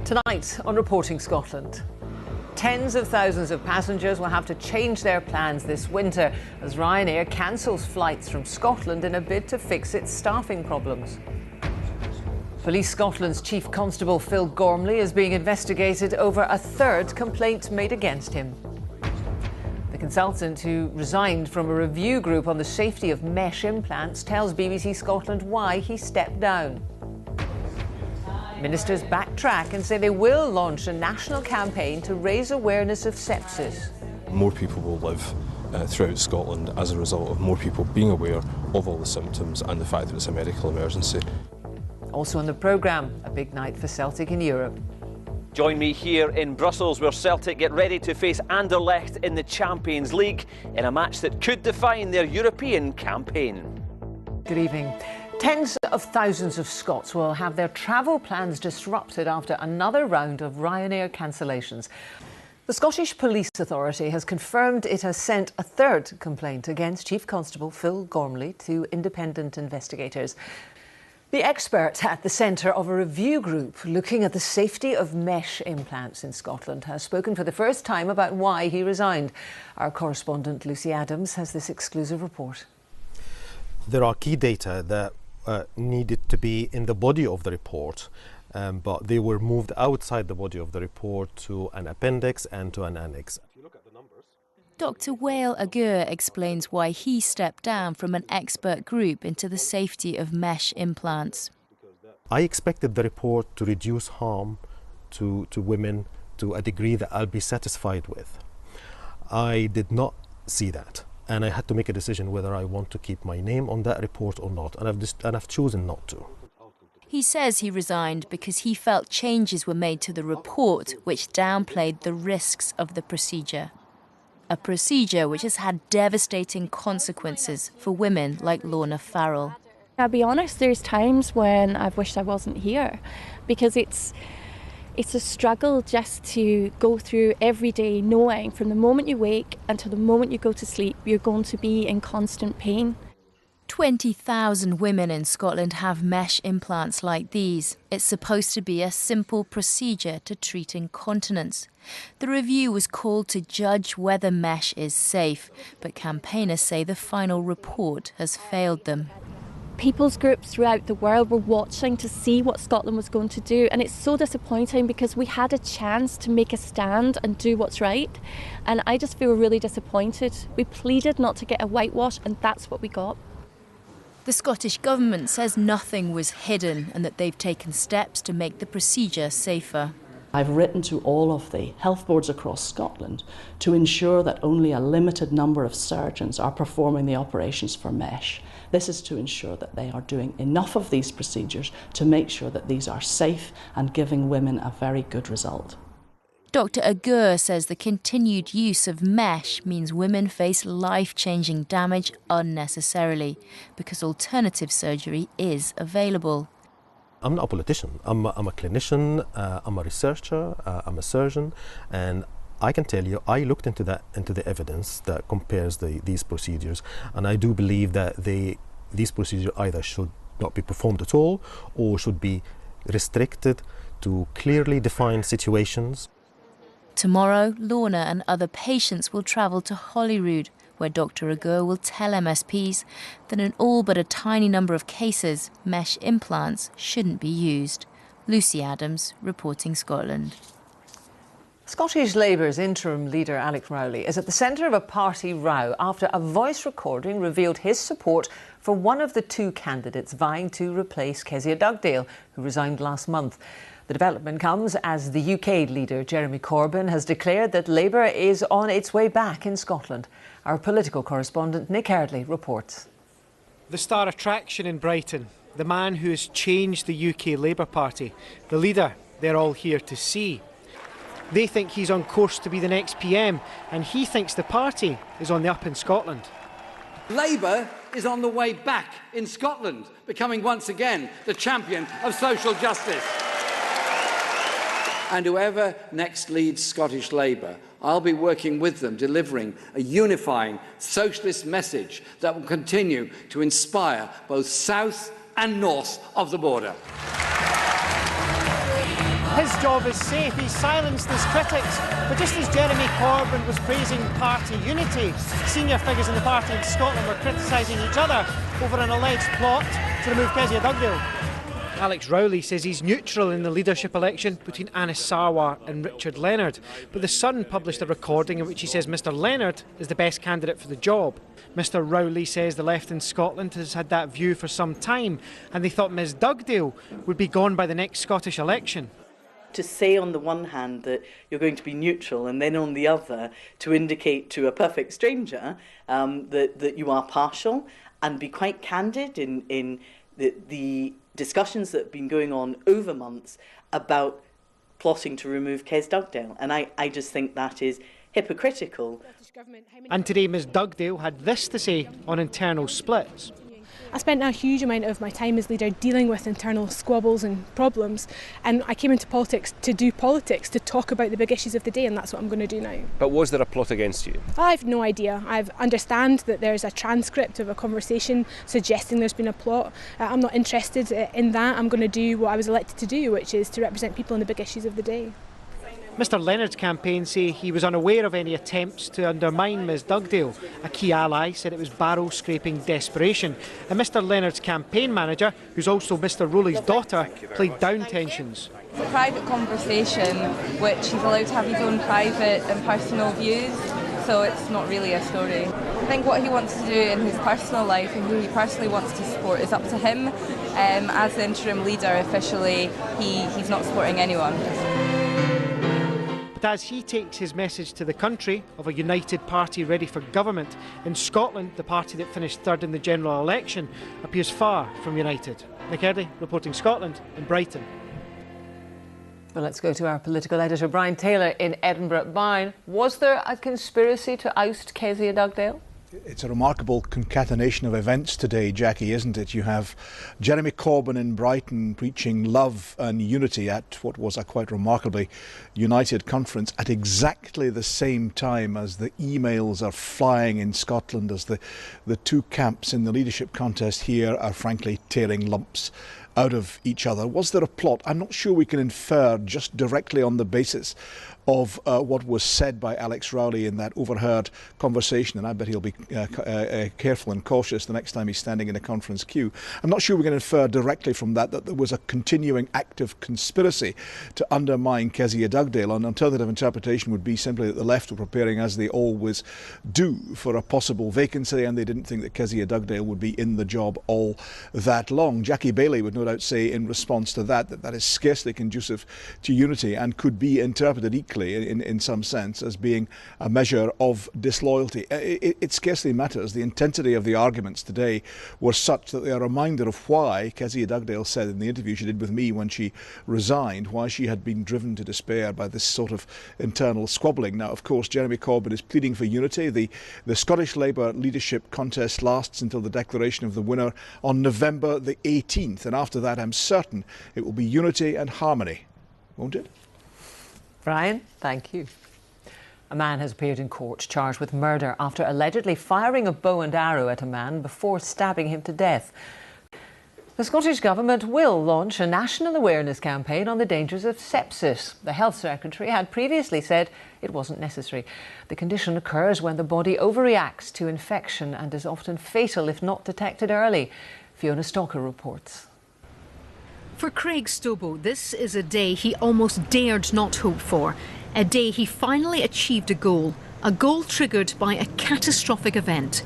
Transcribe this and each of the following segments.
Tonight on Reporting Scotland, tens of thousands of passengers will have to change their plans this winter as Ryanair cancels flights from Scotland in a bid to fix its staffing problems. Police Scotland's Chief Constable Phil Gormley is being investigated over a third complaint made against him. The consultant who resigned from a review group on the safety of mesh implants tells BBC Scotland why he stepped down. Ministers backtrack and say they will launch a national campaign to raise awareness of sepsis. More people will live throughout Scotland as a result of more people being aware of all the symptoms and the fact that it's a medical emergency. Also on the programme, a big night for Celtic in Europe. Join me here in Brussels where Celtic get ready to face Anderlecht in the Champions League in a match that could define their European campaign. Good evening. Tens of thousands of Scots will have their travel plans disrupted after another round of Ryanair cancellations. The Scottish Police Authority has confirmed it has sent a third complaint against Chief Constable Phil Gormley to independent investigators. The expert at the centre of a review group looking at the safety of mesh implants in Scotland has spoken for the first time about why he resigned. Our correspondent Lucy Adams has this exclusive report. There are key data that needed to be in the body of the report, but they were moved outside the body of the report to an appendix and to an annex. If you look at the numbers, Dr. Wael Agur explains why he stepped down from an expert group into the safety of mesh implants. I expected the report to reduce harm to women to a degree that I'll be satisfied with. I did not see that. And I had to make a decision whether I want to keep my name on that report or not, and I've chosen not to. He says he resigned because he felt changes were made to the report which downplayed the risks of the procedure. A procedure which has had devastating consequences for women like Lorna Farrell. I'll be honest, there's times when I've wished I wasn't here because it's a struggle just to go through every day knowing from the moment you wake until the moment you go to sleep you're going to be in constant pain. 20,000 women in Scotland have mesh implants like these. It's supposed to be a simple procedure to treat incontinence. The review was called to judge whether mesh is safe, but campaigners say the final report has failed them. People's groups throughout the world were watching to see what Scotland was going to do, and it's so disappointing because we had a chance to make a stand and do what's right, and I just feel really disappointed. We pleaded not to get a whitewash and that's what we got. The Scottish Government says nothing was hidden and that they've taken steps to make the procedure safer. I've written to all of the health boards across Scotland to ensure that only a limited number of surgeons are performing the operations for mesh. This is to ensure that they are doing enough of these procedures to make sure that these are safe and giving women a very good result. Dr. Agur says the continued use of mesh means women face life-changing damage unnecessarily because alternative surgery is available. I'm not a politician. I'm a clinician, I'm a researcher, I'm a surgeon, and I can tell you I looked into the evidence that compares these procedures, and I do believe that these procedures either should not be performed at all or should be restricted to clearly defined situations. Tomorrow, Lorna and other patients will travel to Holyrood, where Dr. Agur will tell MSPs that in all but a tiny number of cases, mesh implants shouldn't be used. Lucy Adams, Reporting Scotland. Scottish Labour's interim leader Alex Rowley is at the centre of a party row after a voice recording revealed his support for one of the two candidates vying to replace Kezia Dugdale, who resigned last month. The development comes as the UK leader Jeremy Corbyn has declared that Labour is on its way back in Scotland. Our political correspondent Nick Eardley reports. The star attraction in Brighton, the man who has changed the UK Labour Party, the leader they're all here to see. They think he's on course to be the next PM, and he thinks the party is on the up in Scotland. Labour is on the way back in Scotland, becoming once again the champion of social justice. And whoever next leads Scottish Labour, I'll be working with them, delivering a unifying socialist message that will continue to inspire both south and north of the border. His job is safe. He's silenced his critics. But just as Jeremy Corbyn was praising party unity, senior figures in the party in Scotland were criticising each other over an alleged plot to remove Kezia Dugdale. Alex Rowley says he's neutral in the leadership election between Anis Sarwar and Richard Leonard. But The Sun published a recording in which he says Mr Leonard is the best candidate for the job. Mr Rowley says the left in Scotland has had that view for some time, and they thought Ms Dugdale would be gone by the next Scottish election. To say on the one hand that you're going to be neutral and then on the other to indicate to a perfect stranger that you are partial, and be quite candid in the discussions that have been going on over months about plotting to remove Kez Dugdale. And I just think that is hypocritical. And today Ms Dugdale had this to say on internal splits. I spent a huge amount of my time as leader dealing with internal squabbles and problems, and I came into politics, to talk about the big issues of the day, and that's what I'm going to do now. But was there a plot against you? I've no idea. I understand that there's a transcript of a conversation suggesting there's been a plot. I'm not interested in that. I'm going to do what I was elected to do, which is to represent people on the big issues of the day. Mr Leonard's campaign say he was unaware of any attempts to undermine Ms Dugdale. A key ally said it was barrel-scraping desperation. And Mr Leonard's campaign manager, who's also Mr Rowley's daughter, played down tensions. It's a private conversation which he's allowed to have his own private and personal views, so it's not really a story. I think what he wants to do in his personal life and who he personally wants to support is up to him. As the interim leader, officially, he's not supporting anyone. But as he takes his message to the country of a united party ready for government, in Scotland, the party that finished third in the general election appears far from united. Nick Eardley, reporting Scotland in Brighton. Well, let's go to our political editor, Brian Taylor in Edinburgh. Brian, was there a conspiracy to oust Kezia Dugdale? It's a remarkable concatenation of events today, Jackie, isn't it? You have Jeremy Corbyn in Brighton preaching love and unity at what was a quite remarkably united conference at exactly the same time as the emails are flying in Scotland, as the two camps in the leadership contest here are frankly tearing lumps out of each other. Was there a plot? I'm not sure we can infer just directly on the basis of what was said by Alex Rowley in that overheard conversation, and I bet he'll be careful and cautious the next time he's standing in a conference queue. I'm not sure we can infer directly from that there was a continuing active conspiracy to undermine Kezia Dugdale. An alternative interpretation would be simply that the left were preparing, as they always do, for a possible vacancy, and they didn't think that Kezia Dugdale would be in the job all that long. Jackie Baillie would no doubt say in response to that that is scarcely conducive to unity and could be interpreted equally in some sense as being a measure of disloyalty. It scarcely matters. The intensity of the arguments today were such that they are a reminder of why Kezia Dugdale said in the interview she did with me when she resigned, why she had been driven to despair by this sort of internal squabbling. Now, of course, Jeremy Corbyn is pleading for unity. The Scottish Labour leadership contest lasts until the declaration of the winner on November the 18th, and after that I'm certain it will be unity and harmony, won't it? Brian, thank you. A man has appeared in court charged with murder after allegedly firing a bow and arrow at a man before stabbing him to death. The Scottish Government will launch a national awareness campaign on the dangers of sepsis. The Health Secretary had previously said it wasn't necessary. The condition occurs when the body overreacts to infection and is often fatal if not detected early. Fiona Stalker reports. For Craig Stobo, this is a day he almost dared not hope for. A day he finally achieved a goal triggered by a catastrophic event.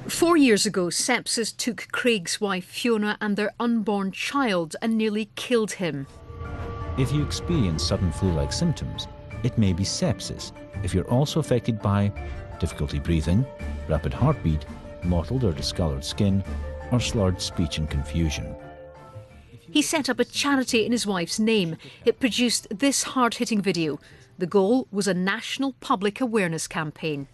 4 years ago, sepsis took Craig's wife Fiona and their unborn child and nearly killed him. If you experience sudden flu-like symptoms, it may be sepsis. If you're also affected by difficulty breathing, rapid heartbeat, mottled or discoloured skin, or slurred speech and confusion. He set up a charity in his wife's name. It produced this hard-hitting video. The goal was a national public awareness campaign.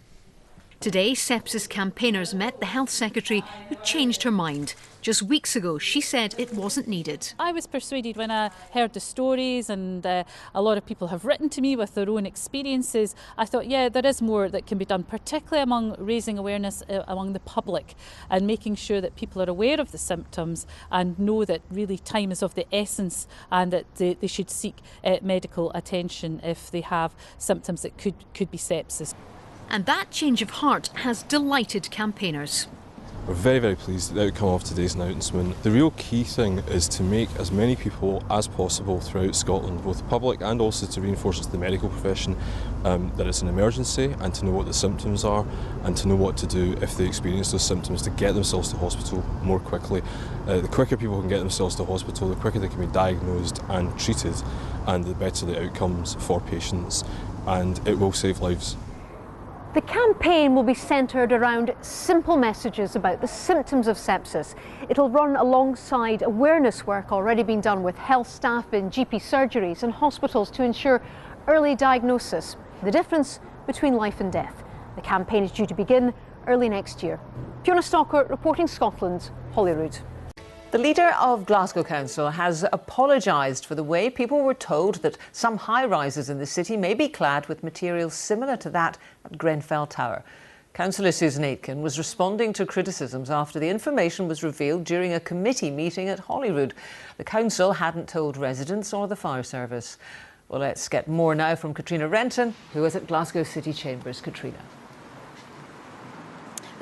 Today, sepsis campaigners met the Health Secretary, who changed her mind. Just weeks ago, she said it wasn't needed. I was persuaded when I heard the stories, and a lot of people have written to me with their own experiences. I thought, yeah, there is more that can be done, particularly among raising awareness among the public and making sure that people are aware of the symptoms and know that really time is of the essence, and that they should seek medical attention if they have symptoms that could be sepsis. And that change of heart has delighted campaigners. We're very, very pleased with the outcome of today's announcement. The real key thing is to make as many people as possible throughout Scotland, both the public and also to reinforce it to the medical profession, that it's an emergency, and to know what the symptoms are and to know what to do if they experience those symptoms, to get themselves to hospital more quickly. The quicker people can get themselves to hospital, the quicker they can be diagnosed and treated, and the better the outcomes for patients, and it will save lives. The campaign will be centred around simple messages about the symptoms of sepsis. It'll run alongside awareness work already being done with health staff in GP surgeries and hospitals to ensure early diagnosis, the difference between life and death. The campaign is due to begin early next year. Fiona Stocker reporting Scotland, Holyrood. The leader of Glasgow Council has apologised for the way people were told that some high-rises in the city may be clad with materials similar to that at Grenfell Tower. Councillor Susan Aitken was responding to criticisms after the information was revealed during a committee meeting at Holyrood. The council hadn't told residents or the fire service. Well, let's get more now from Katrina Renton, who is at Glasgow City Chambers. Katrina.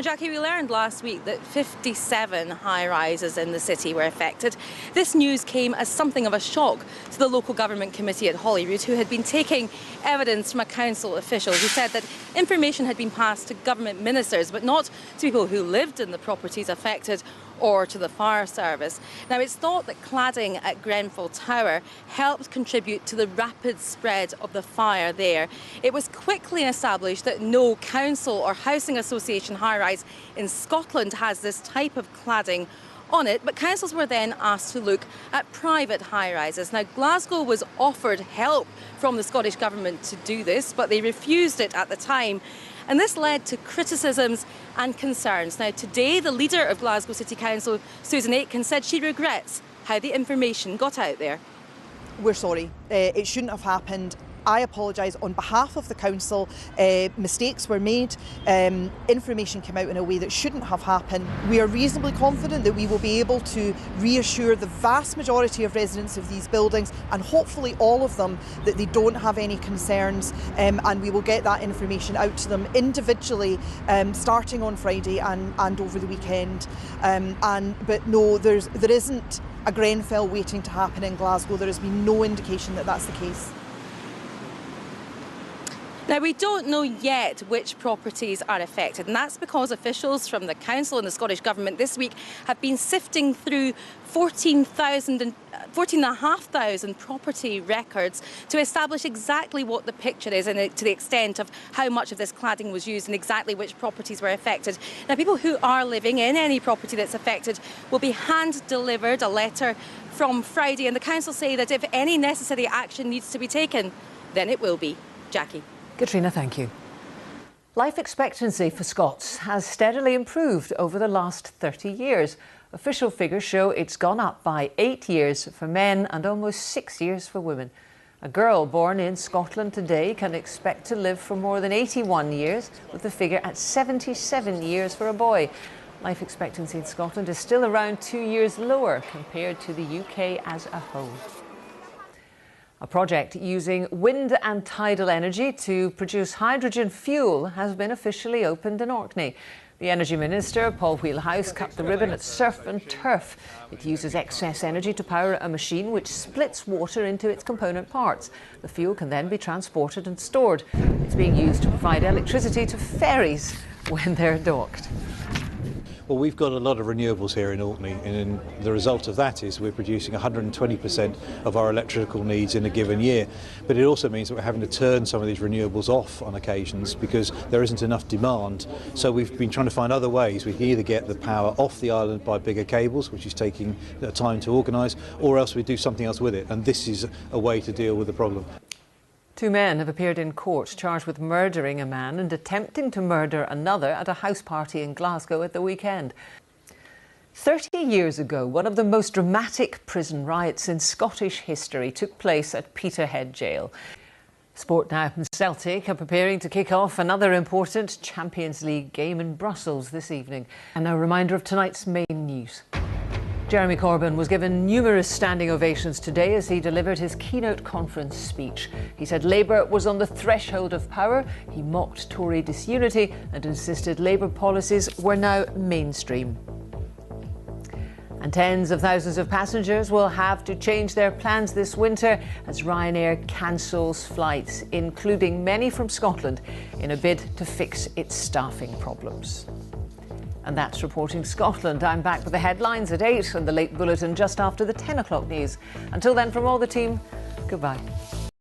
Jackie, we learned last week that 57 high-rises in the city were affected. This news came as something of a shock to the local government committee at Holyrood, who had been taking evidence from a council official who said that information had been passed to government ministers, but not to people who lived in the properties affected or to the fire service. Now, it's thought that cladding at Grenfell Tower helped contribute to the rapid spread of the fire there. It was quickly established that no council or housing association high-rise in Scotland has this type of cladding on it, but councils were then asked to look at private high-rises. Now, Glasgow was offered help from the Scottish Government to do this, but they refused it at the time. And this led to criticisms and concerns. Now, today, the leader of Glasgow City Council, Susan Aitken, said she regrets how the information got out there. We're sorry. It shouldn't have happened. I apologise on behalf of the council. Mistakes were made. Information came out in a way that shouldn't have happened. We are reasonably confident that we will be able to reassure the vast majority of residents of these buildings, and hopefully all of them, that they don't have any concerns, and we will get that information out to them individually, starting on Friday and over the weekend. But no, there isn't a Grenfell waiting to happen in Glasgow. There has been no indication that that's the case. Now, we don't know yet which properties are affected, and that's because officials from the Council and the Scottish Government this week have been sifting through 14,500 property records to establish exactly what the picture is, and to the extent of how much of this cladding was used and exactly which properties were affected. Now, people who are living in any property that's affected will be hand-delivered a letter from Friday, and the Council say that if any necessary action needs to be taken, then it will be. Jackie. Katrina, thank you. Life expectancy for Scots has steadily improved over the last 30 years. Official figures show it's gone up by 8 years for men and almost 6 years for women. A girl born in Scotland today can expect to live for more than 81 years, with the figure at 77 years for a boy. Life expectancy in Scotland is still around 2 years lower compared to the UK as a whole. A project using wind and tidal energy to produce hydrogen fuel has been officially opened in Orkney. The Energy Minister, Paul Wheelhouse, cut the ribbon at Surf and Turf. It uses excess energy to power a machine which splits water into its component parts. The fuel can then be transported and stored. It's being used to provide electricity to ferries when they're docked. Well, we've got a lot of renewables here in Orkney, and the result of that is we're producing 120% of our electrical needs in a given year. But it also means that we're having to turn some of these renewables off on occasions because there isn't enough demand. So we've been trying to find other ways. We can either get the power off the island by bigger cables, which is taking time to organise, or else we do something else with it. And this is a way to deal with the problem. Two men have appeared in court charged with murdering a man and attempting to murder another at a house party in Glasgow at the weekend. 30 years ago, one of the most dramatic prison riots in Scottish history took place at Peterhead Jail. Sport Now and Celtic are preparing to kick off another important Champions League game in Brussels this evening. And a reminder of tonight's main news. Jeremy Corbyn was given numerous standing ovations today as he delivered his keynote conference speech. He said Labour was on the threshold of power, he mocked Tory disunity and insisted Labour policies were now mainstream. And tens of thousands of passengers will have to change their plans this winter as Ryanair cancels flights, including many from Scotland, in a bid to fix its staffing problems. And that's Reporting Scotland. I'm back with the headlines at 8 and the late bulletin just after the 10 o'clock news. Until then, from all the team, goodbye.